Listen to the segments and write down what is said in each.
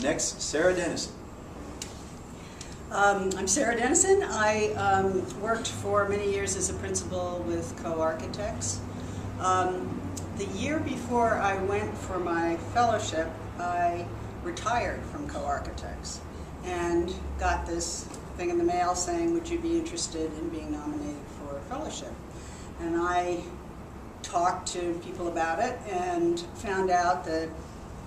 next, Sarah Dennison. I'm Sarah Dennison. I worked for many years as a principal with co-architects. The year before I went for my fellowship, I retired from co-architects and got this thing in the mail saying, would you be interested in being nominated for a fellowship? And I talked to people about it and found out that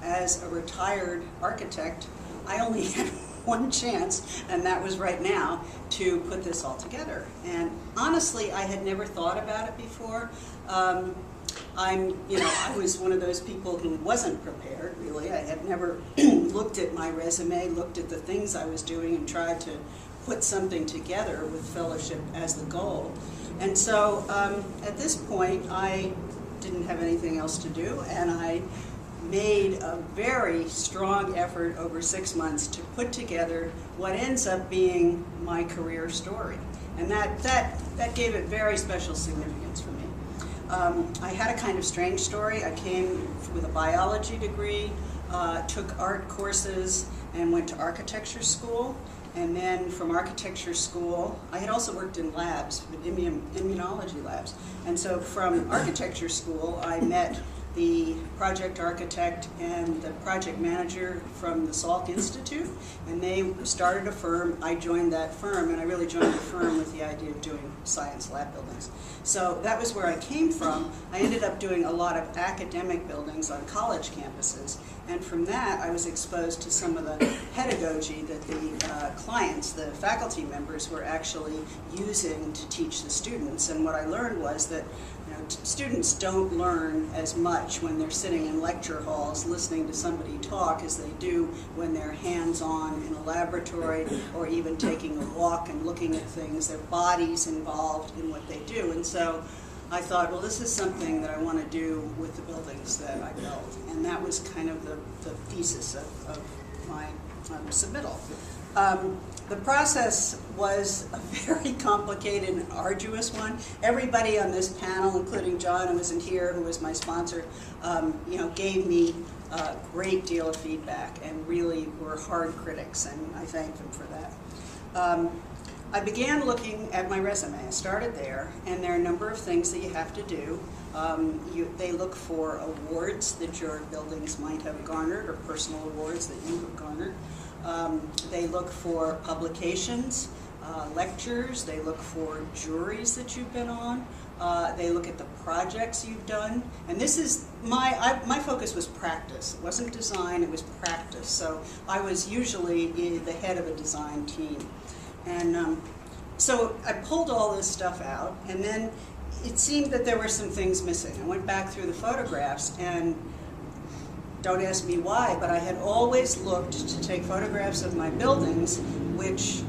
as a retired architect, I only had one chance, and that was right now, to put this all together. And honestly, I had never thought about it before. I was one of those people who wasn't prepared, really. I had never looked at my resume, looked at the things I was doing, and tried to put something together with fellowship as the goal. And so at this point, I didn't have anything else to do, and I made a very strong effort over 6 months to put together what ends up being my career story. And that gave it very special significance for me. I had a kind of strange story. I came with a biology degree, took art courses, and went to architecture school. And then from architecture school, I had also worked in labs, immunology labs. And so from architecture school, I met the project architect and the project manager from the Salk Institute, and they started a firm. I joined that firm, and I really joined the firm with the idea of doing science lab buildings. So that was where I came from. I ended up doing a lot of academic buildings on college campuses, and from that I was exposed to some of the pedagogy that the clients, the faculty members, were actually using to teach the students. And what I learned was that students don't learn as much when they're sitting in lecture halls listening to somebody talk as they do when they're hands-on in a laboratory or even taking a walk and looking at things. Their body's involved in what they do. And so I thought, well, this is something that I want to do with the buildings that I built. And that was kind of the thesis of my submittal. The process was a very complicated and arduous one. Everybody on this panel, including John, who isn't here, who was my sponsor, gave me a great deal of feedback and really were hard critics, and I thank them for that. I began looking at my resume. I started there, and there are a number of things that you have to do. They look for awards that your buildings might have garnered, or personal awards that you have garnered. They look for publications, lectures. They look for juries that you've been on. They look at the projects you've done. And this is my focus was practice. It wasn't design, it was practice. So I was usually the head of a design team. And so I pulled all this stuff out, and then it seemed that there were some things missing. I went back through the photographs, and don't ask me why, but I had always looked to take photographs of my buildings, which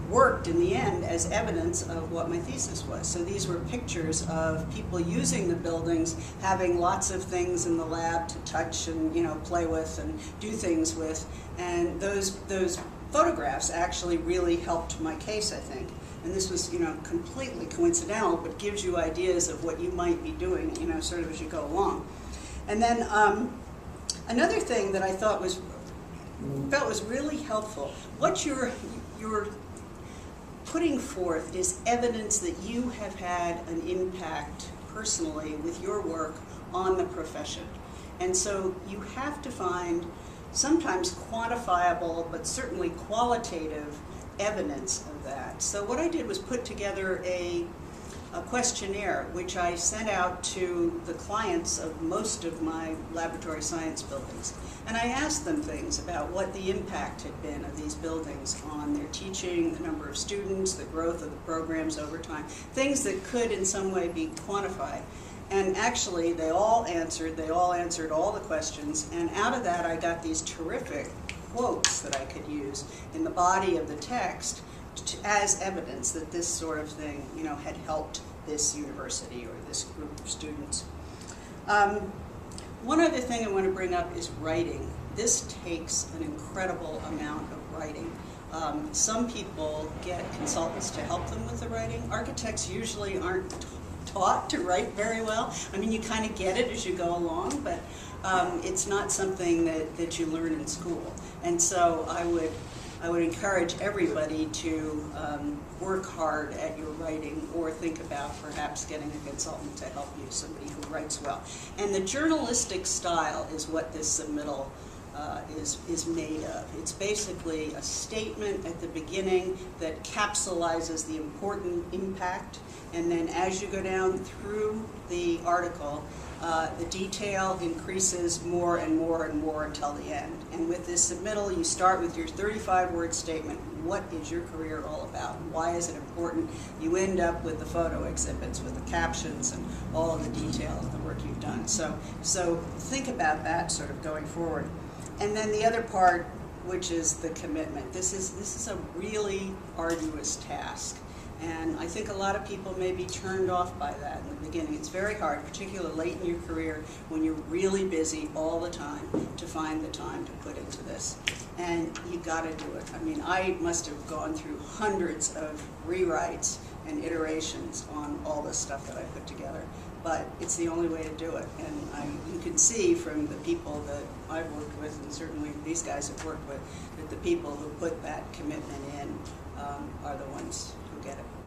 worked in the end as evidence of what my thesis was. So these were pictures of people using the buildings, having lots of things in the lab to touch and play with and do things with, and those photographs actually really helped my case, I think. And this was completely coincidental, but gives you ideas of what you might be doing sort of as you go along. And then another thing that I felt was really helpful, what you're putting forth is evidence that you have had an impact personally with your work on the profession. And so you have to find sometimes quantifiable, but certainly qualitative evidence of that. So what I did was put together a questionnaire, which I sent out to the clients of most of my laboratory science buildings. And I asked them things about what the impact had been of these buildings on their teaching, the number of students, the growth of the programs over time, things that could in some way be quantified. And actually, they all answered all the questions, and out of that I got these terrific quotes that I could use in the body of the text as evidence that this sort of thing, had helped this university or this group of students. One other thing I want to bring up is writing. This takes an incredible amount of writing. Some people get consultants to help them with the writing. Architects usually aren't taught to write very well. I mean, you kind of get it as you go along, but it's not something that you learn in school. And so I would encourage everybody to work hard at your writing, or think about perhaps getting a consultant to help you, somebody who writes well. And the journalistic style is what this submittal is made of. It's basically a statement at the beginning that capsulizes the important impact, and then as you go down through the article, the detail increases more and more and more until the end. And with this submittal, you start with your 35-word statement. What is your career all about? Why is it important? You end up with the photo exhibits, with the captions, and all of the detail of the work you've done. So think about that sort of going forward. And then the other part, which is the commitment. This is a really arduous task. And I think a lot of people may be turned off by that in the beginning. It's very hard, particularly late in your career when you're really busy all the time, to find the time to put into this. And you got to do it. I mean, I must have gone through hundreds of rewrites and iterations on all this stuff that I put together. But it's the only way to do it. And you can see from the people that I've worked with, and certainly these guys have worked with, that the people who put that commitment in are the ones who get it.